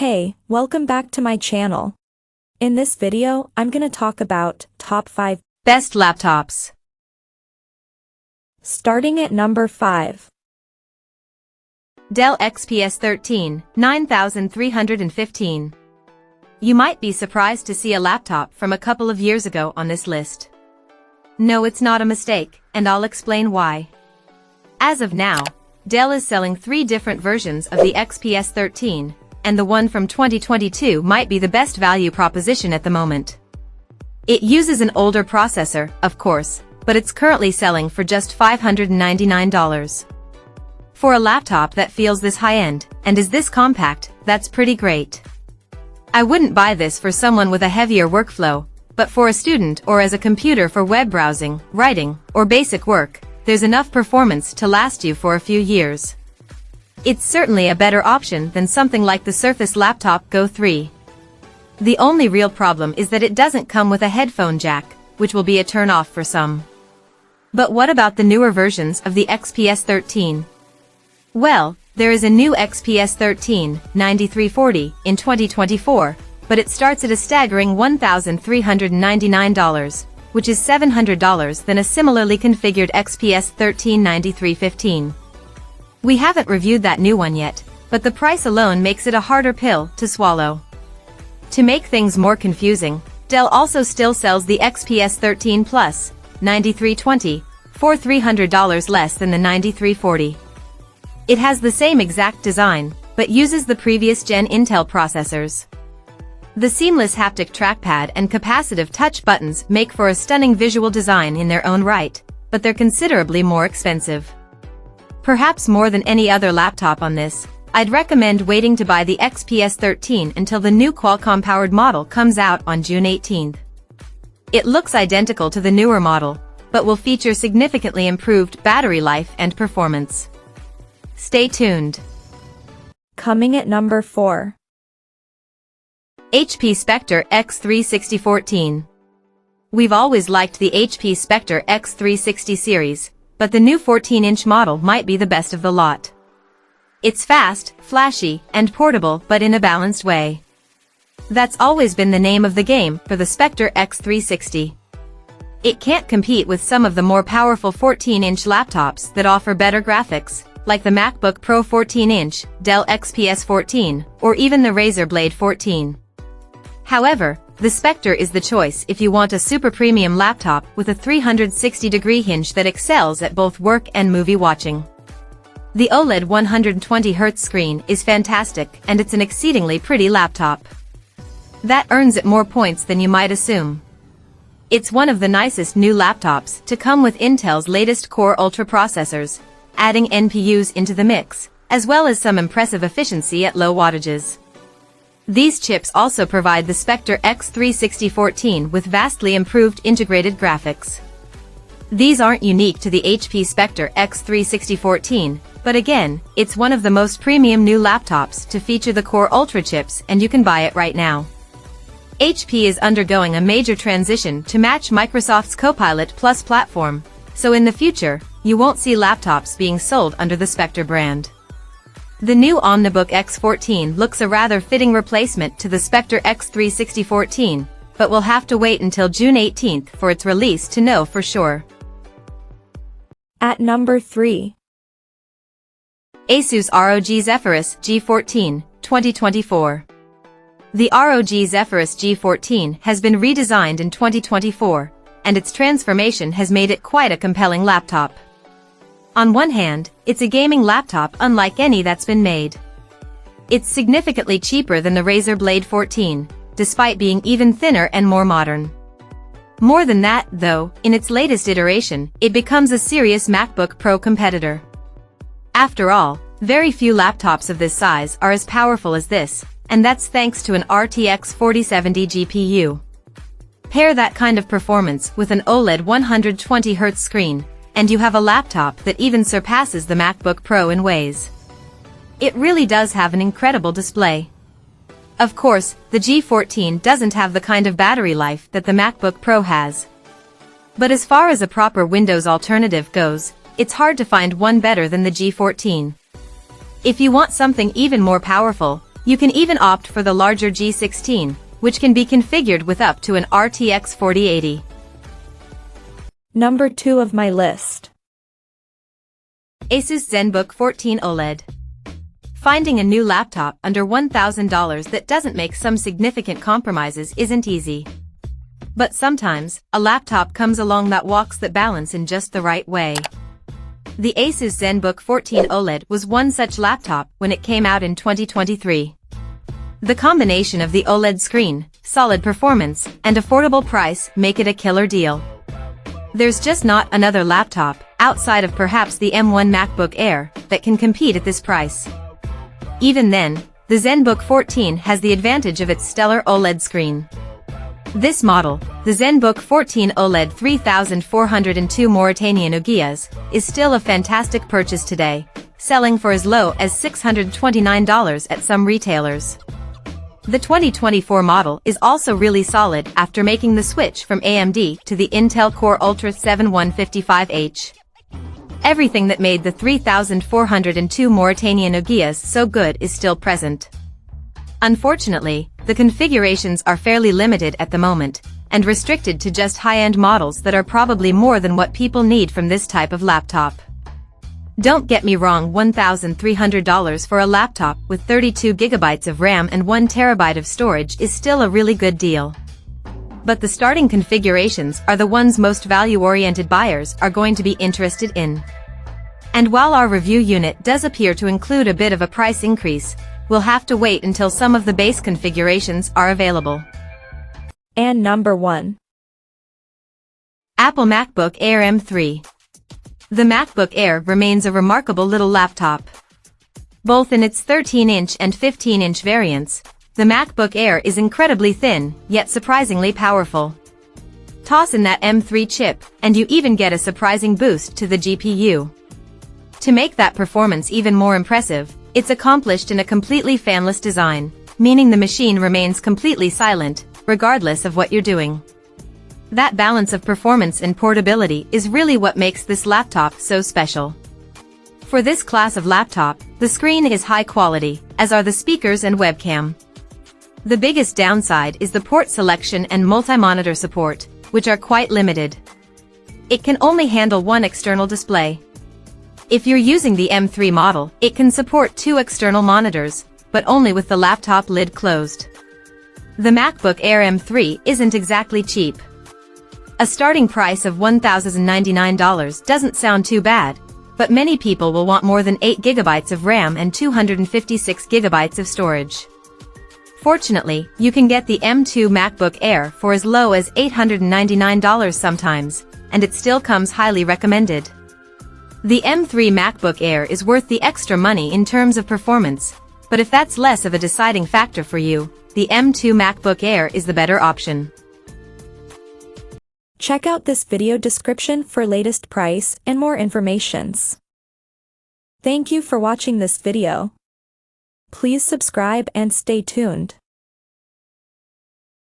Hey, welcome back to my channel. In this video, I'm gonna talk about top 5 best laptops. Starting at number 5. Dell XPS 13, 9315. You might be surprised to see a laptop from a couple of years ago on this list. No, it's not a mistake, and I'll explain why. As of now, Dell is selling 3 different versions of the XPS 13, and the one from 2022 might be the best value proposition at the moment. It uses an older processor, of course, but it's currently selling for just $599. For a laptop that feels this high-end, and is this compact, that's pretty great. I wouldn't buy this for someone with a heavier workflow, but for a student or as a computer for web browsing, writing, or basic work, there's enough performance to last you for a few years. It's certainly a better option than something like the Surface Laptop Go 3. The only real problem is that it doesn't come with a headphone jack, which will be a turn-off for some. But what about the newer versions of the XPS 13? Well, there is a new XPS 13, 9340, in 2024, but it starts at a staggering $1,399, which is $700 than a similarly configured XPS 13 9315. We haven't reviewed that new one yet, but the price alone makes it a harder pill to swallow. To make things more confusing, Dell also still sells the XPS 13 Plus, 9320, for $300 less than the 9340. It has the same exact design, but uses the previous gen Intel processors. The seamless haptic trackpad and capacitive touch buttons make for a stunning visual design in their own right, but they're considerably more expensive. Perhaps more than any other laptop on this, I'd recommend waiting to buy the XPS 13 until the new Qualcomm-powered model comes out on June 18th. It looks identical to the newer model, but will feature significantly improved battery life and performance. Stay tuned. Coming at number 4. HP Spectre X36014. We've always liked the HP Spectre X360 series, but the new 14-inch model might be the best of the lot. It's fast, flashy, and portable but in a balanced way. That's always been the name of the game for the Spectre X360. It can't compete with some of the more powerful 14-inch laptops that offer better graphics, like the MacBook Pro 14-inch, Dell XPS 14, or even the Razer Blade 14. However, the Spectre is the choice if you want a super premium laptop with a 360-degree hinge that excels at both work and movie watching. The OLED 120Hz screen is fantastic, and it's an exceedingly pretty laptop. That earns it more points than you might assume. It's one of the nicest new laptops to come with Intel's latest Core Ultra processors, adding NPUs into the mix, as well as some impressive efficiency at low wattages. These chips also provide the Spectre X36014 with vastly improved integrated graphics. These aren't unique to the HP Spectre X36014, but again, it's one of the most premium new laptops to feature the Core Ultra chips, and you can buy it right now. HP is undergoing a major transition to match Microsoft's Copilot Plus platform, so in the future, you won't see laptops being sold under the Spectre brand. The new Omnibook X14 looks a rather fitting replacement to the Spectre X36014, but we'll have to wait until June 18th for its release to know for sure. At number 3. Asus ROG Zephyrus G14, 2024. The ROG Zephyrus G14 has been redesigned in 2024, and its transformation has made it quite a compelling laptop. On one hand, it's a gaming laptop unlike any that's been made. It's significantly cheaper than the Razer Blade 14, despite being even thinner and more modern. More than that, though, in its latest iteration, it becomes a serious MacBook Pro competitor. After all, very few laptops of this size are as powerful as this, and that's thanks to an RTX 4070 GPU. Pair that kind of performance with an OLED 120Hz screen, and you have a laptop that even surpasses the MacBook Pro in ways. It really does have an incredible display. Of course, the G14 doesn't have the kind of battery life that the MacBook Pro has. But as far as a proper Windows alternative goes, it's hard to find one better than the G14. If you want something even more powerful, You can even opt for the larger G16, which can be configured with up to an RTX 4080. Number 2 of my list. Asus ZenBook 14 OLED. Finding a new laptop under $1,000 that doesn't make some significant compromises isn't easy. But sometimes, a laptop comes along that walks that balance in just the right way. The Asus ZenBook 14 OLED was one such laptop when it came out in 2023. The combination of the OLED screen, solid performance, and affordable price make it a killer deal. There's just not another laptop, outside of perhaps the M1 MacBook Air, that can compete at this price. Even then, the ZenBook 14 has the advantage of its stellar OLED screen. This model, the ZenBook 14 OLED 3402 Mauritanian Uguias, is still a fantastic purchase today, selling for as low as $629 at some retailers. The 2024 model is also really solid after making the switch from AMD to the Intel Core Ultra 7 155H. Everything that made the 3402 Mauritanian Uguias so good is still present. Unfortunately, the configurations are fairly limited at the moment, and restricted to just high-end models that are probably more than what people need from this type of laptop. Don't get me wrong, $1,300 for a laptop with 32 GB of RAM and 1 TB of storage is still a really good deal. But the starting configurations are the ones most value-oriented buyers are going to be interested in. And while our review unit does appear to include a bit of a price increase, we'll have to wait until some of the base configurations are available. And number 1. Apple MacBook Air M3. The MacBook Air remains a remarkable little laptop. Both in its 13-inch and 15-inch variants, the MacBook Air is incredibly thin, yet surprisingly powerful. Toss in that M3 chip, and you even get a surprising boost to the GPU. To make that performance even more impressive, it's accomplished in a completely fanless design, meaning the machine remains completely silent, regardless of what you're doing. That balance of performance and portability is really what makes this laptop so special. For this class of laptop, the screen is high quality, as are the speakers and webcam. The biggest downside is the port selection and multi-monitor support, which are quite limited. It can only handle one external display. If you're using the M3 model, it can support 2 external monitors, but only with the laptop lid closed. The MacBook Air M3 isn't exactly cheap. A starting price of $1,099 doesn't sound too bad, but many people will want more than 8 GB of RAM and 256 GB of storage. Fortunately, you can get the M2 MacBook Air for as low as $899 sometimes, and it still comes highly recommended. The M3 MacBook Air is worth the extra money in terms of performance, but if that's less of a deciding factor for you, the M2 MacBook Air is the better option. Check out this video description for latest price and more informations. Thank you for watching this video. Please subscribe and stay tuned.